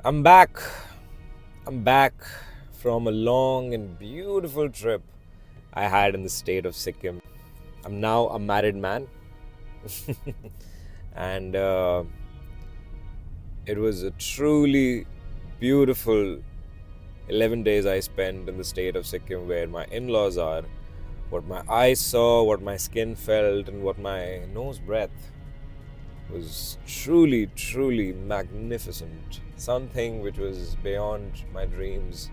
I'm back. I'm back from a long and beautiful trip I had in the state of Sikkim. I'm now a married man, and it was a truly beautiful 11 days I spent in the state of Sikkim where my in laws are, what my eyes saw, what my skin felt, and what my nose breathed was truly, truly magnificent. Something which was beyond my dreams,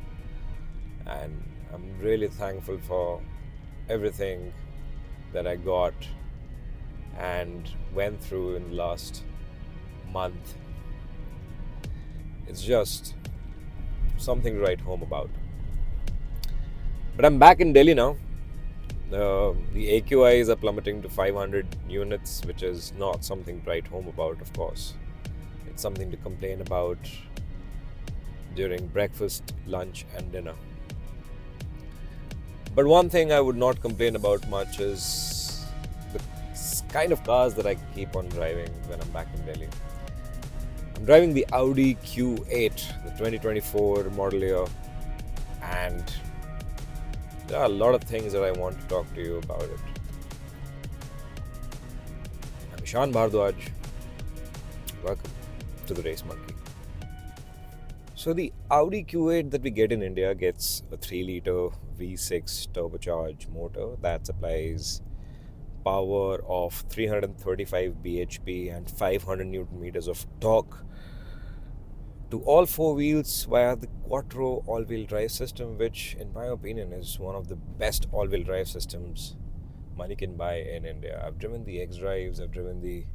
and I'm really thankful for everything that I got and went through in the last month. It's just something to write home about. But I'm back in Delhi now. The AQIs are plummeting to 500 units, which is not something to write home about, of course. It's something to complain about during breakfast, lunch, and dinner. But one thing I would not complain about much is the kind of cars that I keep on driving when I'm back in Delhi. I'm driving the Audi Q8, the 2024 model year, and there are a lot of things that I want to talk to you about it. I'm Ishan Bhardwaj. Welcome to the Race Monkey. So the Audi Q8 that we get in India gets a 3-liter V6 turbocharged motor that supplies power of 335 bhp and 500 Newton meters of torque to all four wheels via the Quattro all-wheel drive system, which in my opinion is one of the best all-wheel drive systems money can buy in India. I've driven the X-Drives, I've driven the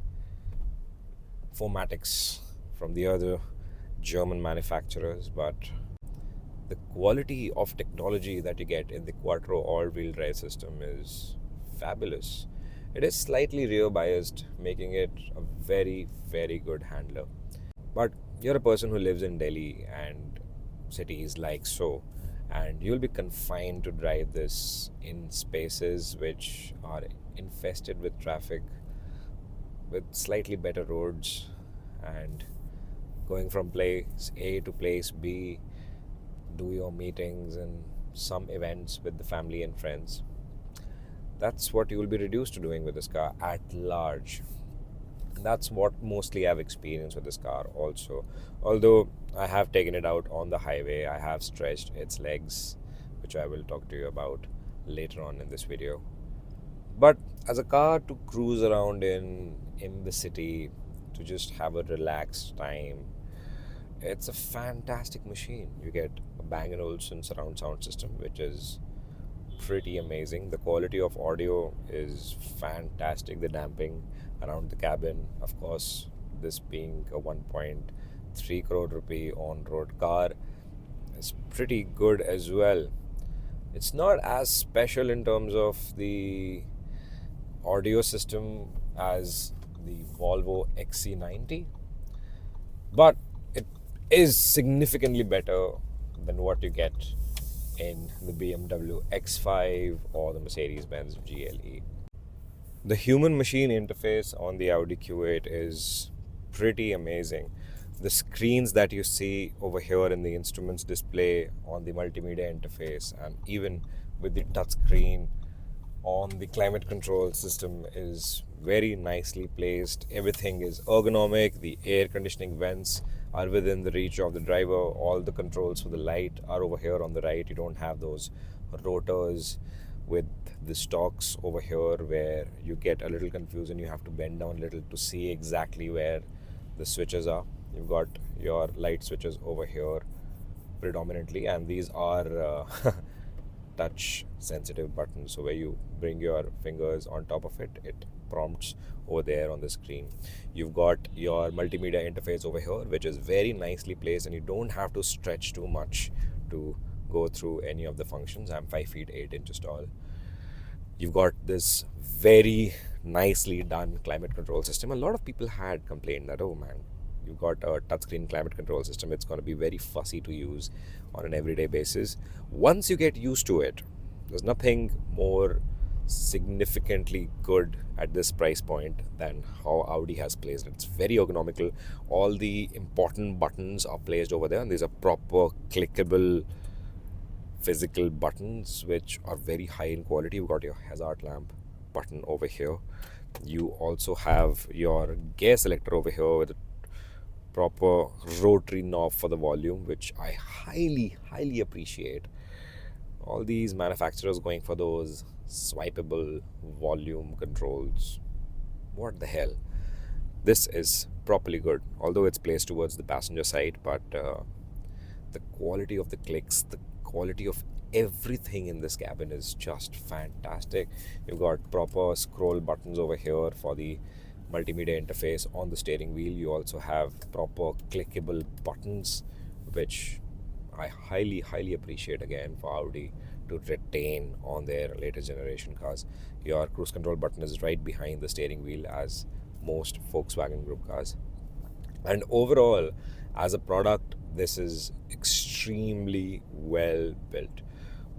4MATICs from the other German manufacturers, but the quality of technology that you get in the Quattro all-wheel drive system is fabulous. It is slightly rear biased, making it a very, very good handler. But you're a person who lives in Delhi and cities like so, and you'll be confined to drive this in spaces which are infested with traffic, with slightly better roads, and going from place A to place B, do your meetings and some events with the family and friends. That's what you will be reduced to doing with this car at large. That's what mostly I've experienced with this car also. Although I have taken it out on the highway, I have stretched its legs, which I will talk to you about later on in this video. But as a car to cruise around in the city, to just have a relaxed time, it's a fantastic machine. You get a Bang & Olufsen surround sound system, which is pretty amazing. The quality of audio is fantastic. The damping around the cabin, of course, this being a 1.3 crore rupee on-road car, is pretty good as well. It's not as special in terms of the audio system as the Volvo XC90, but it is significantly better than what you get in the BMW X5 or the Mercedes-Benz GLE. The human-machine interface on the Audi Q8 is pretty amazing. The screens that you see over here in the instruments display on the multimedia interface, and even with the touchscreen on the climate control system, is very nicely placed. Everything is ergonomic. The air conditioning vents are within the reach of the driver. All the controls for the light are over here on the right. You don't have those rotors with the stalks over here where you get a little confused and you have to bend down a little to see exactly where the switches are. You've got your light switches over here predominantly, and these are touch sensitive buttons, so where you bring your fingers on top of it, it prompts over there on the screen. You've got your multimedia interface over here, which is very nicely placed, and you don't have to stretch too much to go through any of the functions. I'm 5 feet 8 inches tall. You've got this very nicely done climate control system. A lot of people had complained that, oh man, you've got a touchscreen climate control system, it's going to be very fussy to use on an everyday basis. Once you get used to it, there's nothing more significantly good at this price point than how Audi has placed it. It's very ergonomical. All the important buttons are placed over there, and these are proper clickable physical buttons which are very high in quality. You've got your hazard lamp button over here. You also have your gear selector over here with a proper rotary knob for the volume, which I highly appreciate. All these manufacturers going for those swipeable volume controls. What the hell? This is properly good, although it's placed towards the passenger side, but the quality of the clicks, the quality of everything in this cabin is just fantastic. You've got proper scroll buttons over here for the multimedia interface on the steering wheel. You also have proper clickable buttons, which I highly appreciate again for Audi to retain on their latest generation cars. Your cruise control button is right behind the steering wheel, as most Volkswagen Group cars. And overall, as a product, this is extremely well built.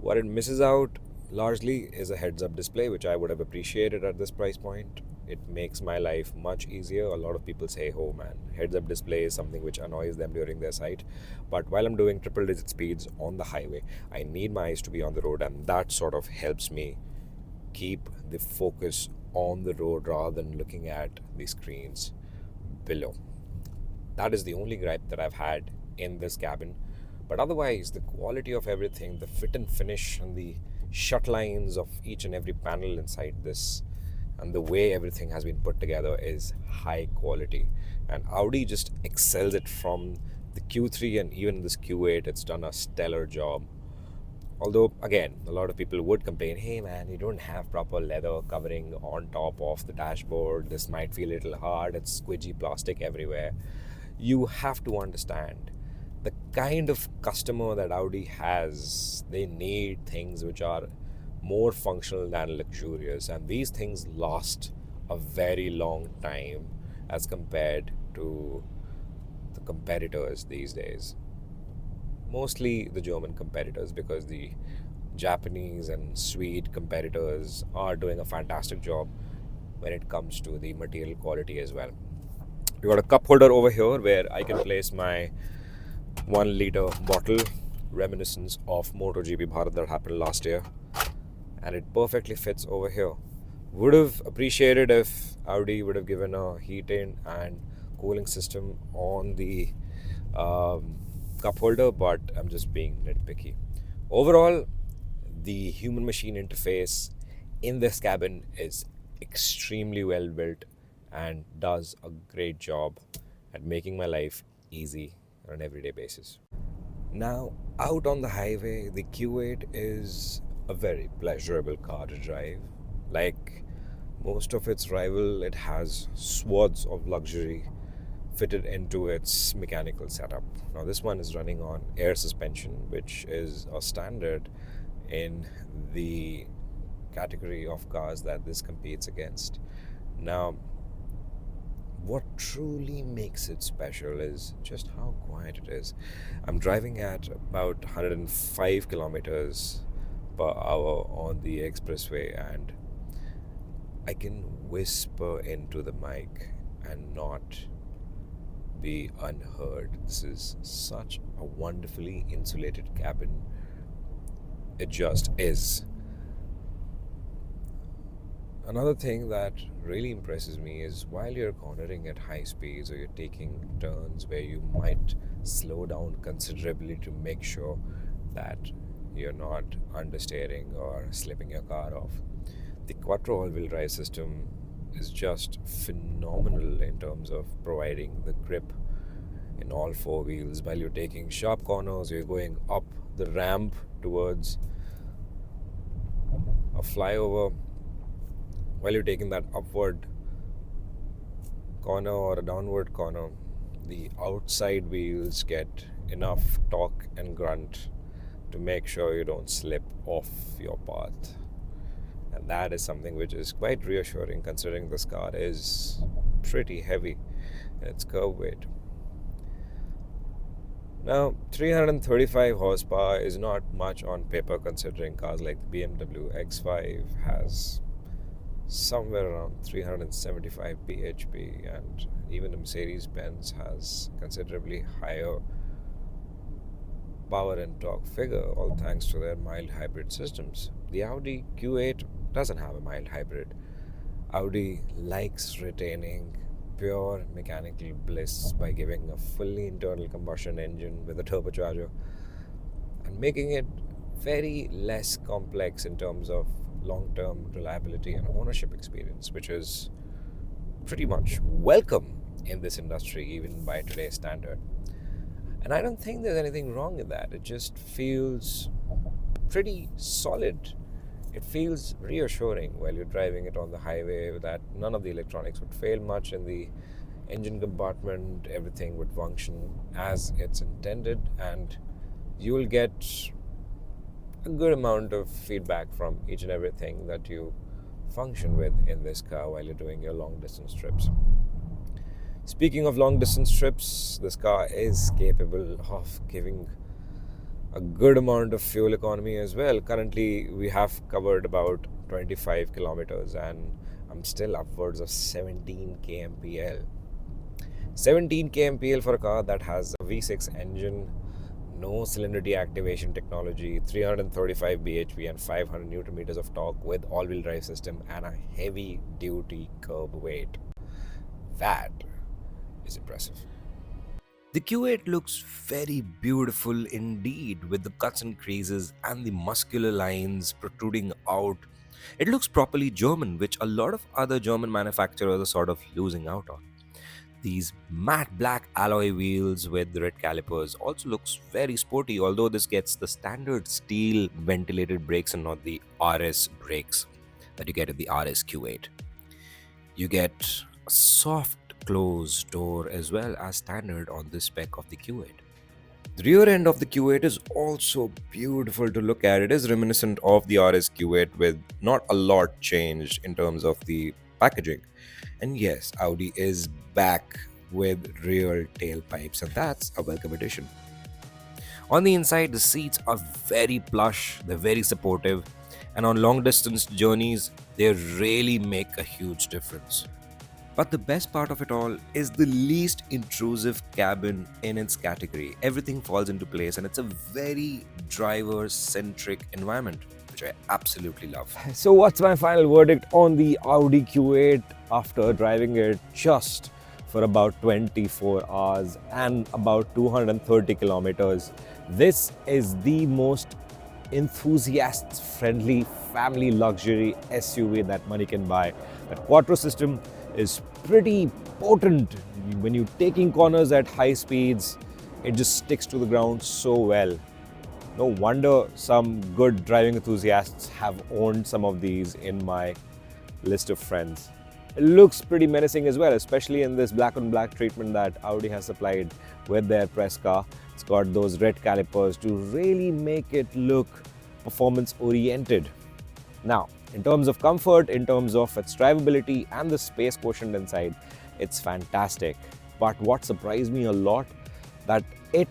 What it misses out largely is a heads-up display, which I would have appreciated at this price point. It makes my life much easier. A lot of people say, oh man, heads-up display is something which annoys them during their sight. But while I'm doing triple-digit speeds on the highway, I need my eyes to be on the road, and that sort of helps me keep the focus on the road rather than looking at the screens below. That is the only gripe that I've had in this cabin. But otherwise, the quality of everything, the fit and finish, and the shut lines of each and every panel inside this, and the way everything has been put together is high quality. And Audi just excels it from the Q3 and even this Q8. It's done a stellar job. Although, again, a lot of people would complain, hey man, you don't have proper leather covering on top of the dashboard. This might feel a little hard. It's squidgy plastic everywhere. You have to understand the kind of customer that Audi has. They need things which are more functional than luxurious, and these things last a very long time as compared to the competitors these days. Mostly the German competitors, because the Japanese and Swede competitors are doing a fantastic job when it comes to the material quality as well. We got a cup holder over here where I can place my 1 liter bottle, reminiscence of MotoGP Bharat that happened last year, and it perfectly fits over here. Would have appreciated if Audi would have given a heating and cooling system on the cup holder, but I'm just being nitpicky. Overall, the human machine interface in this cabin is extremely well built and does a great job at making my life easy on an everyday basis. Now, out on the highway, the Q8 is a very pleasurable car to drive. Like most of its rival, it has swaths of luxury fitted into its mechanical setup. Now, this one is running on air suspension, which is a standard in the category of cars that this competes against. Now, what truly makes it special is just how quiet it is. I'm driving at about 105 kilometers per hour on the expressway, and I can whisper into the mic and not be unheard. This is such a wonderfully insulated cabin. It just is. Another thing that really impresses me is while you're cornering at high speeds or you're taking turns where you might slow down considerably to make sure that you're not understeering or slipping your car off, the quattro all-wheel drive system is just phenomenal in terms of providing the grip in all four wheels. While you're taking sharp corners, you're going up the ramp towards a flyover, while you're taking that upward corner or a downward corner, the outside wheels get enough torque and grunt to make sure you don't slip off your path. And that is something which is quite reassuring, considering this car is pretty heavy in its curb weight. Now, 335 horsepower is not much on paper considering cars like the BMW X5 has somewhere around 375 bhp, and even the Mercedes-Benz has considerably higher power and torque figure, all thanks to their mild hybrid systems. The Audi Q8 doesn't have a mild hybrid. Audi likes retaining pure mechanical bliss by giving a fully internal combustion engine with a turbocharger and making it very less complex in terms of long-term reliability and ownership experience, which is pretty much welcome in this industry even by today's standard. And I don't think there's anything wrong with that. It just feels pretty solid. It feels reassuring while you're driving it on the highway that none of the electronics would fail much in the engine compartment. Everything would function as it's intended, and you will get a good amount of feedback from each and everything that you function with in this car while you're doing your long distance trips. Speaking of long distance trips, this car is capable of giving a good amount of fuel economy as well. Currently, we have covered about 25 kilometers and I'm still upwards of 17 kmpl. 17 kmpl for a car that has a V6 engine, no cylinder deactivation technology, 335 bhp and 500 newton meters of torque with all-wheel drive system and a heavy-duty curb weight. That is impressive. The Q8 looks very beautiful indeed, with the cuts and creases and the muscular lines protruding out. It looks properly German, which a lot of other German manufacturers are sort of losing out on. These matte black alloy wheels with the red calipers also looks very sporty, although this gets the standard steel ventilated brakes and not the RS brakes that you get in the RS Q8. You get a soft closed door as well as standard on this spec of the Q8. The rear end of the Q8 is also beautiful to look at. It is reminiscent of the RS Q8 with not a lot changed in terms of the packaging. And yes, Audi is back with real tailpipes, and that's a welcome addition. On the inside, the seats are very plush, they're very supportive, and on long distance journeys, they really make a huge difference. But the best part of it all is the least intrusive cabin in its category. Everything falls into place and it's a very driver-centric environment, which I absolutely love. So what's my final verdict on the Audi Q8 after driving it just for about 24 hours and about 230 kilometers? This is the most enthusiast-friendly family luxury SUV that money can buy. That Quattro system is pretty potent. When you're taking corners at high speeds, it just sticks to the ground so well. No wonder some good driving enthusiasts have owned some of these in my list of friends. It looks pretty menacing as well, especially in this black on black treatment that Audi has supplied with their press car. It's got those red calipers to really make it look performance oriented. Now, in terms of comfort, in terms of its drivability and the space quotient inside, it's fantastic. But what surprised me a lot, that it,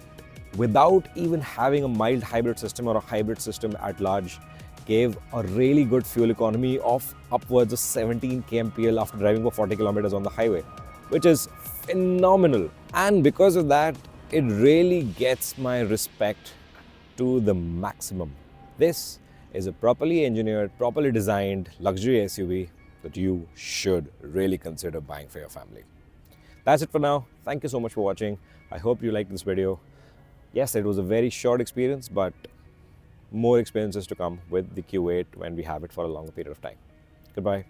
without even having a mild hybrid system or a hybrid system at large, gave a really good fuel economy of upwards of 17 kmpl after driving for 40 kilometers on the highway, which is phenomenal. And because of that, it really gets my respect to the maximum. This is a properly engineered, properly designed luxury SUV that you should really consider buying for your family. That's it for now. Thank you so much for watching. I hope you liked this video. Yes, it was a very short experience, but more experiences to come with the Q8 when we have it for a longer period of time. Goodbye.